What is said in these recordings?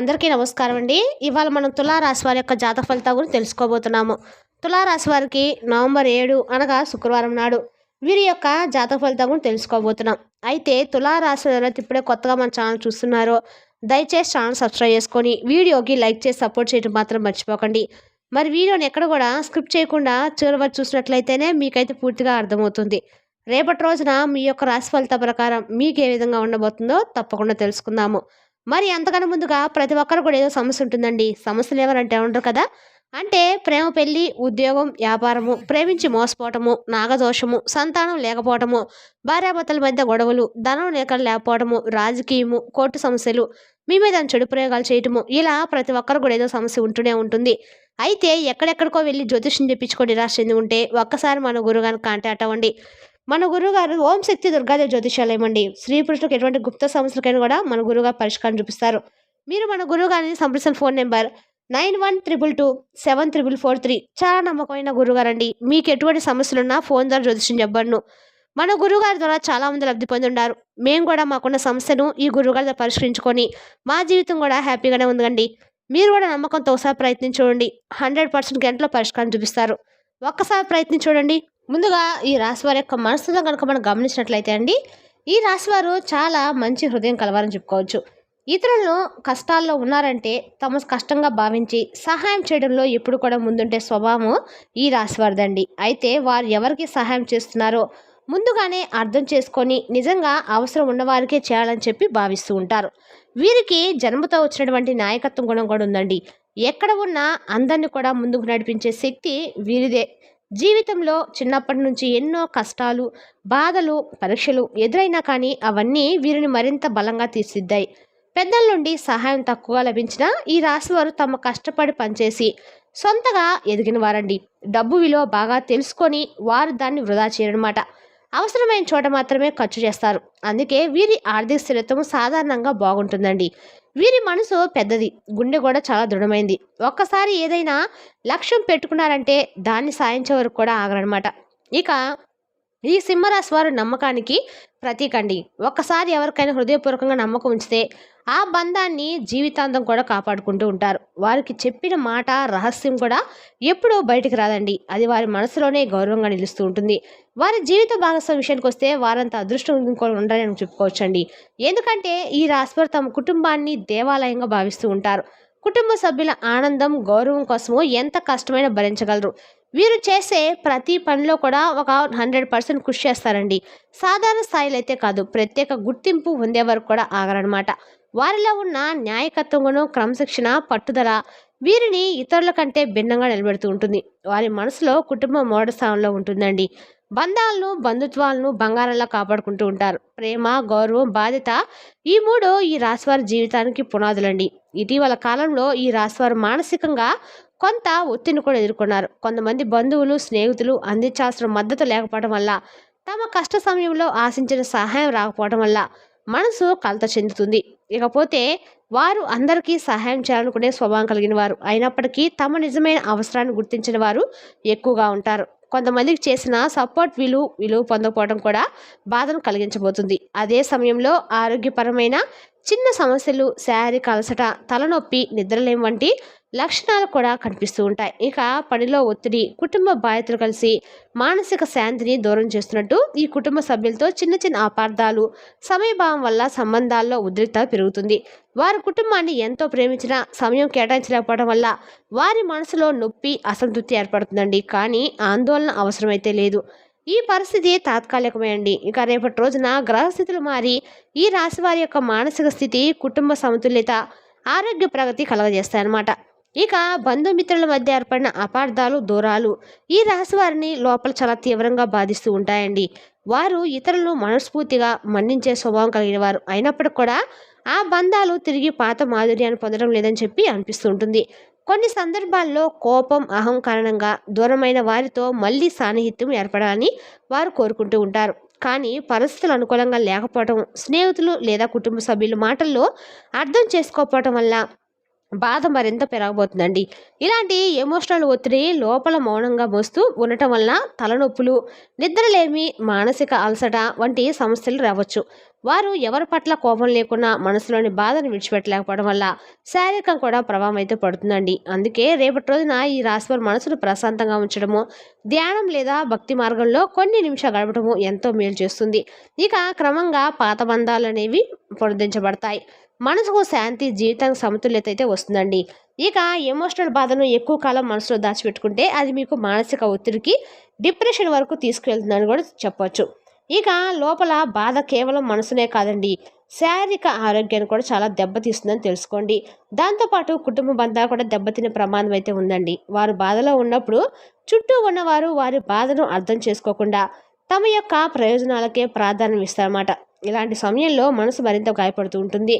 అందరికీ నమస్కారం అండి. ఇవాళ మనం తులారాశి వారి యొక్క జాతక ఫలితాల గురించి తెలుసుకోబోతున్నాము. తులారాశి వారికి నవంబర్ 7 అనగా శుక్రవారం నాడు వీరి యొక్క జాతక ఫలితాల గురించి తెలుసుకోబోతున్నాం. అయితే తులారాశి ఎవరైతే ఇప్పుడే కొత్తగా మన ఛానల్ చూస్తున్నారో దయచేసి ఛానల్ సబ్స్క్రైబ్ చేసుకొని వీడియోకి లైక్ చేసి సపోర్ట్ చేయడం మాత్రం మర్చిపోకండి. మరి వీడియోని ఎక్కడ కూడా స్క్రిప్ట్ చేయకుండా చివరి వరకు చూసినట్లయితేనే మీకైతే పూర్తిగా అర్థమవుతుంది. రేపటి రోజున మీ యొక్క రాశి ఫలిత ప్రకారం మీకు ఏ విధంగా ఉండబోతుందో తప్పకుండా తెలుసుకుందాము. మరి అంతకన్నా ముందుగా ప్రతి ఒక్కరు కూడా ఏదో సమస్య ఉంటుందండి. సమస్యలు ఎవరంటే ఉంటారు కదా, అంటే ప్రేమ, పెళ్లి, ఉద్యోగం, వ్యాపారము, ప్రేమించి మోసపోవటము, నాగదోషము, సంతానం లేకపోవటము, భార్యాభర్తల మధ్య గొడవలు, ధనం లేకపోవటము, రాజకీయము, కోర్టు సమస్యలు, మీ మీద చెడు ప్రయోగాలు చేయటము, ఇలా ప్రతి ఒక్కరు కూడా ఏదో సమస్య ఉంటూనే ఉంటుంది. అయితే ఎక్కడెక్కడికో వెళ్ళి జ్యోతిష్యం చెప్పించుకొని నిరాశ చెంది ఉంటే ఒక్కసారి మన గురుగారిని కాంటాక్ట్ అవ్వండి. మన గురువుగారు ఓం శక్తి దుర్గాదేవి జ్యోతిషాలయం అండి. స్త్రీ పురుషులకు ఎటువంటి గుప్త సమస్యలకైనా కూడా మన గురువుగారు పరిష్కారం చూపిస్తారు. మీరు మన గురువుగారిని సంప్రదించిన ఫోన్ నెంబర్ 9122274443. చాలా నమ్మకమైన గురుగారండి. మీకు ఎటువంటి సమస్యలున్నా ఫోన్ ద్వారా జ్యోతిష్యం చెప్పబడును. మన గురువుగారి ద్వారా చాలా మంది లబ్ధి పొంది ఉన్నారు. మేము కూడా మాకున్న సమస్యను ఈ గురువుగారి ద్వారా పరిష్కరించుకొని మా జీవితం కూడా హ్యాపీగానే ఉందండి. మీరు కూడా నమ్మకంతో ఒకసారి ప్రయత్నించి చూడండి. 100% గంటలో పరిష్కారం చూపిస్తారు. ఒక్కసారి ప్రయత్నించి చూడండి. ముందుగా ఈ రాశివారి యొక్క మనసులో కనుక మనం గమనించినట్లయితే అండి, ఈ రాశివారు చాలా మంచి హృదయం కలవారని చెప్పుకోవచ్చు. ఇతరులను కష్టాల్లో ఉన్నారంటే తమ కష్టంగా భావించి సహాయం చేయడంలో ఎప్పుడు కూడా ముందుంటే స్వభావం ఈ రాశివారిదండి. అయితే వారు ఎవరికి సహాయం చేస్తున్నారో ముందుగానే అర్థం చేసుకొని నిజంగా అవసరం ఉన్నవారికే చేయాలని చెప్పి భావిస్తూ ఉంటారు. వీరికి జన్మతో వచ్చినటువంటి నాయకత్వం గుణం కూడా ఉందండి. ఎక్కడ ఉన్నా అందరినీ కూడా ముందుకు నడిపించే శక్తి వీరిదే. జీవితంలో చిన్నప్పటి నుంచి ఎన్నో కష్టాలు, బాధలు, పరీక్షలు ఎదురైనా కానీ అవన్నీ వీరిని మరింత బలంగా తీర్చిదిద్దాయి. పెద్దల నుండి సహాయం తక్కువగా లభించినా ఈ రాశివారు తమ కష్టపడి పనిచేసి సొంతగా ఎదిగిన వారండి. డబ్బు విలువ బాగా తెలుసుకొని వారు దాన్ని వృధా చేయరన్నమాట. అవసరమైన చోట మాత్రమే ఖర్చు చేస్తారు. అందుకే వీరి ఆర్థిక స్థిరత్వం సాధారణంగా బాగుంటుందండి. వీరి మనసు పెద్దది, గుండె కూడా చాలా దృఢమైంది. ఒక్కసారి ఏదైనా లక్ష్యం పెట్టుకున్నారంటే దాన్ని సాధించే వరకు కూడా ఆగరనమాట. ఇక ఈ సింహరాశి వారు నమ్మకానికి ప్రతీక అండి. ఒక్కసారి ఎవరికైనా హృదయపూర్వకంగా నమ్మకం ఉంచితే ఆ బంధాన్ని జీవితాంతం కూడా కాపాడుకుంటూ ఉంటారు. వారికి చెప్పిన మాట రహస్యం కూడా ఎప్పుడూ బయటికి రాదండి. అది వారి మనసులోనే గౌరవంగా నిలుస్తూ ఉంటుంది. వారి జీవిత భాగస్వామి విషయానికి వస్తే వారంత అదృష్టం ఇంకోటి ఉండాలని చెప్పుకోవచ్చండి. ఎందుకంటే ఈ రాశివారు తమ కుటుంబాన్ని దేవాలయంగా భావిస్తూ ఉంటారు. కుటుంబ సభ్యుల ఆనందం, గౌరవం కోసము ఎంత కష్టమైనా భరించగలరు. వీరు చేసే ప్రతి పనిలో కూడా ఒక 100% కృషి చేస్తారండి. సాధారణ స్థాయిలో అయితే కాదు, ప్రత్యేక గుర్తింపు పొందే వరకు కూడా ఆగరనమాట. వారిలో ఉన్న న్యాయకత్వమును, క్రమశిక్షణ, పట్టుదల వీరిని ఇతరుల కంటే భిన్నంగా నిలబెడుతూ ఉంటుంది. వారి మనసులో కుటుంబం మొదటి స్థానంలో ఉంటుందండి. బంధాలను, బంధుత్వాలను బంగారంలా కాపాడుకుంటూ ఉంటారు. ప్రేమ, గౌరవం, బాధ్యత ఈ మూడు ఈ రాశివారి జీవితానికి పునాదులండి. ఇటీవల కాలంలో ఈ రాశివారు మానసికంగా కొంత ఒత్తిడిని కూడా ఎదుర్కొన్నారు. కొంతమంది బంధువులు, స్నేహితులు అందించాల్సిన మద్దతు లేకపోవడం వల్ల, తమ కష్ట సమయంలో ఆశించిన సహాయం రాకపోవడం వల్ల మనసు కలత చెందుతుంది. ఇకపోతే వారు అందరికీ సహాయం చేయాలనుకునే స్వభావం కలిగిన వారు అయినప్పటికీ తమ నిజమైన అవసరాన్ని గుర్తించిన వారు ఎక్కువగా ఉంటారు. కొంతమందికి చేసిన సపోర్ట్ విలువ పొందకపోవడం కూడా బాధను కలిగించబోతుంది. అదే సమయంలో ఆరోగ్యపరమైన చిన్న సమస్యలు, శారీరక అలసట, తలనొప్పి, నిద్రలేం వంటి లక్షణాలు కూడా కనిపిస్తూ ఉంటాయి. ఇక పనిలో ఒత్తిడి, కుటుంబ బాధ్యతలు కలిసి మానసిక శాంతిని దూరం చేస్తున్నట్టు ఈ కుటుంబ సభ్యులతో చిన్న చిన్న అపార్థాలు, సమయభావం వల్ల సంబంధాల్లో ఉద్రిక్తత పెరుగుతుంది. వారి కుటుంబాన్ని ఎంతో ప్రేమించిన సమయం కేటాయించలేకపోవడం వల్ల వారి మనసులో నొప్పి, అసంతృప్తి ఏర్పడుతుందండి. కానీ ఆందోళన అవసరమైతే లేదు. ఈ పరిస్థితి తాత్కాలికమే అండి. ఇక రేపటి రోజున గ్రహస్థితులు మారి ఈ రాశి వారి యొక్క మానసిక స్థితి, కుటుంబ సమతుల్యత, ఆరోగ్య ప్రగతి కలగజేస్తాయన్నమాట. ఇక బంధుమిత్రుల మధ్య ఏర్పడిన అపార్థాలు, దూరాలు ఈ రాశి వారిని లోపల చాలా తీవ్రంగా బాధిస్తూ ఉంటాయండి. వారు ఇతరులను మనస్ఫూర్తిగా మన్నించే స్వభావం కలిగిన వారు అయినప్పటికీ కూడా ఆ బంధాలు తిరిగి పాత మాధుర్యాన్ని పొందడం లేదని చెప్పి అనిపిస్తూ ఉంటుంది. కొన్ని సందర్భాల్లో కోపం, అహం కారణంగా దూరమైన వారితో మళ్ళీ సాన్నిహిత్యం ఏర్పడాలని వారు కోరుకుంటూ ఉంటారు. కానీ పరిస్థితులు అనుకూలంగా లేకపోవడం, స్నేహితులు లేదా కుటుంబ సభ్యుల మాటల్లో అర్థం చేసుకోకపోవటం వల్ల బాధ మరింత పెరగబోతుందండి. ఇలాంటి ఎమోషనల్ ఒత్తిడి లోపల మౌనంగా మోస్తూ ఉండటం వలన తలనొప్పులు, నిద్రలేమి, మానసిక అలసట వంటి సమస్యలు రావచ్చు. వారు ఎవరి పట్ల కోపం లేకున్నా మనసులోని బాధను విడిచిపెట్టలేకపోవడం వల్ల శారీరకం కూడా ప్రభావం అయితే పడుతుందండి. అందుకే రేపటి రోజున ఈ రాశివారి మనసును ప్రశాంతంగా ఉంచడము, ధ్యానం లేదా భక్తి మార్గంలో కొన్ని నిమిషాలు గడపడము ఎంతో మేలు చేస్తుంది. ఇక క్రమంగా పాత బంధాలు అనేవి పునరుద్ధరించబడతాయి. మనసుకు శాంతి, జీవితానికి సమతుల్యత అయితే వస్తుందండి. ఇక ఎమోషనల్ బాధను ఎక్కువ కాలం మనసులో దాచిపెట్టుకుంటే అది మీకు మానసిక ఒత్తిడికి, డిప్రెషన్ వరకు తీసుకువెళ్తుందని కూడా చెప్పొచ్చు. ఇక లోపల బాధ కేవలం మనసునే కాదండి, శారీరక ఆరోగ్యాన్ని కూడా చాలా దెబ్బతీస్తుందని తెలుసుకోండి. దాంతోపాటు కుటుంబ బంధాలు కూడా దెబ్బతినే ప్రమాదం అయితే ఉందండి. వారు బాధలో ఉన్నప్పుడు చుట్టూ ఉన్నవారు వారి బాధను అర్థం చేసుకోకుండా తమ యొక్క ప్రయోజనాలకే ప్రాధాన్యం ఇస్తారన్నమాట. ఇలాంటి సమయంలో మనసు మరింత గాయపడుతూ ఉంటుంది.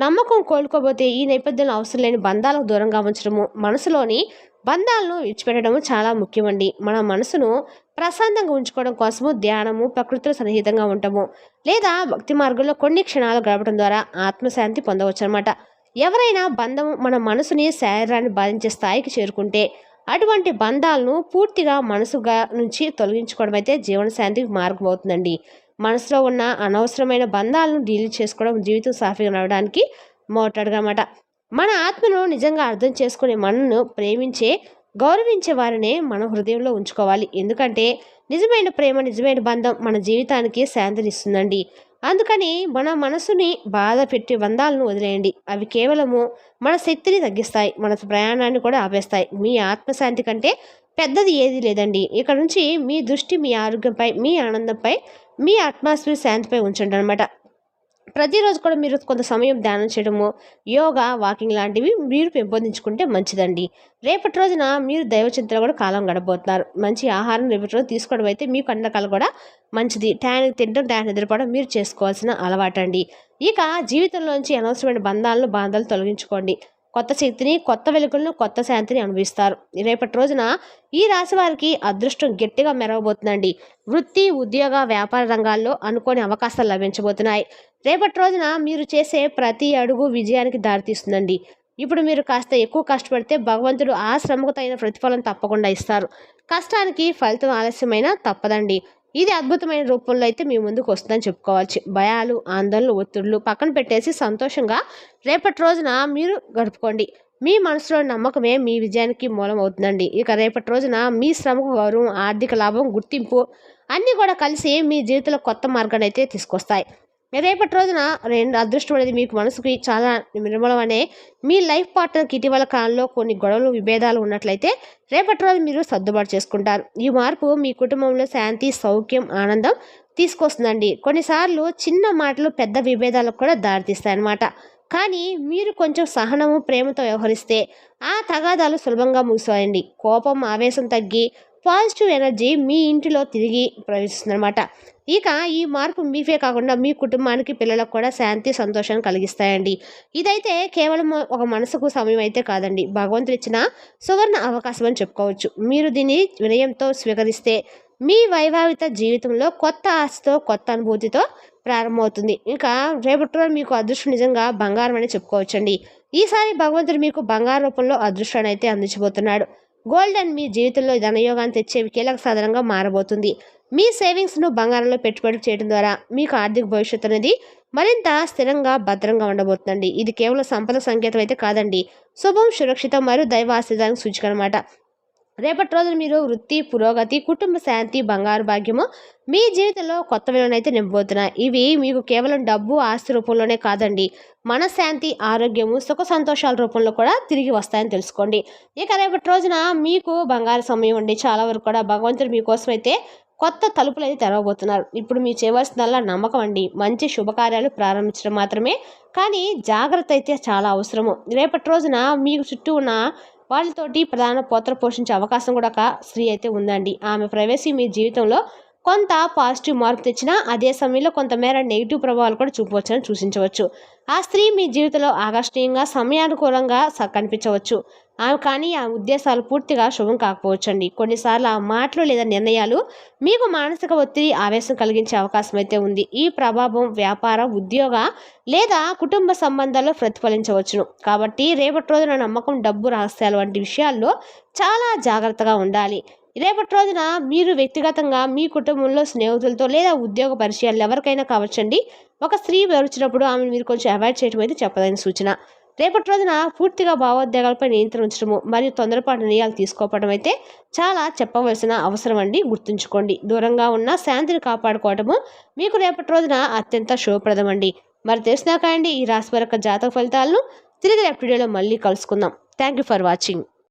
నమ్మకం కోలుకోబోతే ఈ నేపథ్యంలో అవసరం లేని బంధాలకు దూరంగా ఉంచడము, మనసులోని బంధాలను విడిచిపెట్టడము చాలా ముఖ్యమండి. మన మనసును ప్రశాంతంగా ఉంచుకోవడం కోసము ధ్యానము, ప్రకృతిలో సన్నిహితంగా ఉండటము లేదా భక్తి మార్గంలో కొన్ని క్షణాలు గడపడం ద్వారా ఆత్మశాంతి పొందవచ్చు అనమాట. ఎవరైనా బంధం మన మనసుని, శరీరాన్ని బాధించే స్థాయికి చేరుకుంటే అటువంటి బంధాలను పూర్తిగా మనసుగా నుంచి తొలగించుకోవడం అయితే జీవనశాంతికి మార్గం అవుతుందండి. మనసులో ఉన్న అనవసరమైన బంధాలను డీల్ చేసుకోవడం జీవితం సాఫీగా నడవడానికి మోటాడుగా అన్నమాట. మన ఆత్మను నిజంగా అర్థం చేసుకునే, మనను ప్రేమించే, గౌరవించే వారినే మన హృదయంలో ఉంచుకోవాలి. ఎందుకంటే నిజమైన ప్రేమ, నిజమైన బంధం మన జీవితానికి శాంతినిస్తుందండి. అందుకని మన మనసుని బాధ పెట్టే బంధాలను వదిలేయండి. అవి కేవలము మన శక్తిని తగ్గిస్తాయి, మన ప్రయాణాన్ని కూడా ఆపేస్తాయి. మీ ఆత్మశాంతి కంటే పెద్దది ఏది లేదండి. ఇక్కడ నుంచి మీ దృష్టి మీ ఆరోగ్యంపై, మీ ఆనందంపై, మీ అట్మాస్ఫియర్ శాంతిపై ఉంచండి అనమాట. ప్రతిరోజు కూడా మీరు కొంత సమయం ధ్యానం చేయడము, యోగా, వాకింగ్ లాంటివి మీరు పెంపొందించుకుంటే మంచిదండి. రేపటి రోజున మీరు దైవచింతలో కూడా కాలం గడబోతున్నారు. మంచి ఆహారం రేపటి రోజు తీసుకోవడం అయితే మీకు అన్ని రకాలు కూడా మంచిది. టయానికి తినడం, టయానికి నిద్రపోవడం మీరు చేసుకోవాల్సిన అలవాటండి. ఇక జీవితంలోంచి అనవసరమైన బాధలు తొలగించుకోండి. కొత్త శక్తిని, కొత్త వెలుగులను, కొత్త శాంతిని అనుభవిస్తారు. రేపటి రోజున ఈ రాశి వారికి అదృష్టం గట్టిగా మెరవబోతుందండి. వృత్తి, ఉద్యోగ, వ్యాపార రంగాల్లో అనుకోని అవకాశాలు లభించబోతున్నాయి. రేపటి రోజున మీరు చేసే ప్రతి అడుగు విజయానికి దారితీస్తుందండి. ఇప్పుడు మీరు కాస్త ఎక్కువ కష్టపడితే భగవంతుడు ఆ శ్రమకు తగిన ప్రతిఫలం తప్పకుండా ఇస్తారు. కష్టానికి ఫలితం ఆలస్యమైనా తప్పదండి. ఇది అద్భుతమైన రూపంలో అయితే మీ ముందుకు వస్తుందని చెప్పుకోవచ్చు. భయాలు, ఆందోళనలు, ఒత్తిడులు పక్కన పెట్టేసి సంతోషంగా రేపటి రోజున మీరు గడుపుకోండి. మీ మనసులో నమ్మకమే మీ విజయానికి మూలం అవుతుందండి. ఇక రేపటి రోజున మీ శ్రమకు గౌరవం, ఆర్థిక లాభం, గుర్తింపు అన్నీ కూడా కలిసి మీ జీవితంలో కొత్త మార్గాన్ని అయితే తీసుకొస్తాయి. రేపటి రోజున అదృష్టం అనేది మీకు మనసుకి చాలా నిర్మలమనే మీ లైఫ్ పార్ట్నర్కి ఇటీవల కాలంలో కొన్ని గొడవలు, విభేదాలు ఉన్నట్లయితే రేపటి రోజు మీరు సర్దుబాటు చేసుకుంటారు. ఈ మార్పు మీ కుటుంబంలో శాంతి, సౌఖ్యం, ఆనందం తీసుకొస్తుందండి. కొన్నిసార్లు చిన్న మాటలు పెద్ద విభేదాలకు కూడా దారితీస్తాయన్నమాట. కానీ మీరు కొంచెం సహనము, ప్రేమతో వ్యవహరిస్తే ఆ తగాదాలు సులభంగా ముగిసాయండి. కోపం, ఆవేశం తగ్గి పాజిటివ్ ఎనర్జీ మీ ఇంటిలో తిరిగి ప్రవేశిస్తుందన్నమాట. ఇక ఈ మార్పు మీకే కాకుండా మీ కుటుంబానికి, పిల్లలకు కూడా శాంతి, సంతోషాన్ని కలిగిస్తాయండి. ఇదైతే కేవలం ఒక మనసుకు సమయం అయితే కాదండి, భగవంతుడు ఇచ్చిన సువర్ణ అవకాశం అని చెప్పుకోవచ్చు. మీరు దీన్ని వినయంతో స్వీకరిస్తే మీ వైవాహిక జీవితంలో కొత్త ఆశతో, కొత్త అనుభూతితో ప్రారంభమవుతుంది. ఇంకా రేపటి రోజు మీకు అదృష్టం నిజంగా బంగారం అని చెప్పుకోవచ్చండి. ఈసారి భగవంతుడు మీకు బంగారు రూపంలో అదృష్టాన్ని అయితే అందించబోతున్నాడు. గోల్డెన్ మీ జీవితంలో ధనయోగాన్ని తెచ్చే కీలక సాధనంగా మారబోతుంది. మీ సేవింగ్స్ను బంగారంలో పెట్టుబడి చేయడం ద్వారా మీకు ఆర్థిక భవిష్యత్తు అనేది మరింత స్థిరంగా, భద్రంగా ఉండబోతుందండి. ఇది కేవలం సంపద సంకేతం అయితే కాదండి, శుభం, సురక్షితం మరియు దైవ ఆశీర్వాదానికి సూచిక అనమాట. రేపటి రోజున మీరు వృత్తి, పురోగతి, కుటుంబ శాంతి, బంగారు భాగ్యము మీ జీవితంలో కొత్త విలువనైతే నింపబోతున్నాయి. ఇవి మీకు కేవలం డబ్బు, ఆస్తి రూపంలోనే కాదండి, మనశ్శాంతి, ఆరోగ్యము, సుఖ సంతోషాల రూపంలో కూడా తిరిగి వస్తాయని తెలుసుకోండి. ఇక రేపటి రోజున మీకు బంగారు సమయం అండి. చాలా వరకు కూడా భగవంతుడు మీకోసం అయితే కొత్త తలుపులు అయితే తెరవబోతున్నారు. ఇప్పుడు మీ చేయవలసిందల్లా నమ్మకం అండి. మంచి శుభకార్యాలు ప్రారంభించడం మాత్రమే, కానీ జాగ్రత్త అయితే చాలా అవసరము. రేపటి రోజున మీకు చుట్టూ ఉన్న వాళ్ళతోటి ప్రధాన పాత్ర పోషించే అవకాశం కూడా ఒక స్త్రీ అయితే ఉందండి. ఆమె ప్రవేశం మీ జీవితంలో కొంత పాజిటివ్ మార్పు తెచ్చినా అదే సమయంలో కొంతమేర నెగిటివ్ ప్రభావాలు కూడా చూపవచ్చని సూచించవచ్చు. ఆ స్త్రీ మీ జీవితంలో ఆకర్షణీయంగా సమయానుకూలంగా కనిపించవచ్చు. కానీ ఆ ఉద్దేశాలు పూర్తిగా శుభం కాకపోవచ్చండి. కొన్నిసార్లు ఆ మాటలు లేదా నిర్ణయాలు మీకు మానసిక ఒత్తిడి, ఆవేశం కలిగించే అవకాశం అయితే ఉంది. ఈ ప్రభావం వ్యాపార, ఉద్యోగ లేదా కుటుంబ సంబంధాల్లో ప్రతిఫలించవచ్చును. కాబట్టి రేపటి రోజున నమ్మకం, డబ్బు, రహస్యాలు వంటి విషయాల్లో చాలా జాగ్రత్తగా ఉండాలి. రేపటి రోజున మీరు వ్యక్తిగతంగా మీ కుటుంబంలో స్నేహితులతో లేదా ఉద్యోగ పరిచయాలు ఎవరికైనా కావచ్చండి, ఒక స్త్రీ వివరించినప్పుడు ఆమెను మీరు కొంచెం అవాయిడ్ చేయడం అయితే చెప్పదగిన సూచన. రేపటి రోజున పూర్తిగా భావోద్వేగాలపై నియంత్రణ ఉంచడము మరియు తొందరపాటు నిర్ణయాలు తీసుకోవడం అయితే చాలా చెప్పవలసిన అవసరం అండి. గుర్తుంచుకోండి, దూరంగా ఉన్న శాంతిని కాపాడుకోవటము మీకు రేపటి రోజున అత్యంత శుభప్రదం అండి. మరి తెలిసినాక అండి ఈ రాశి వారి యొక్క జాతక ఫలితాలను తిరిగి రేపటి వీడియోలో మళ్ళీ కలుసుకుందాం. Thank you for watching.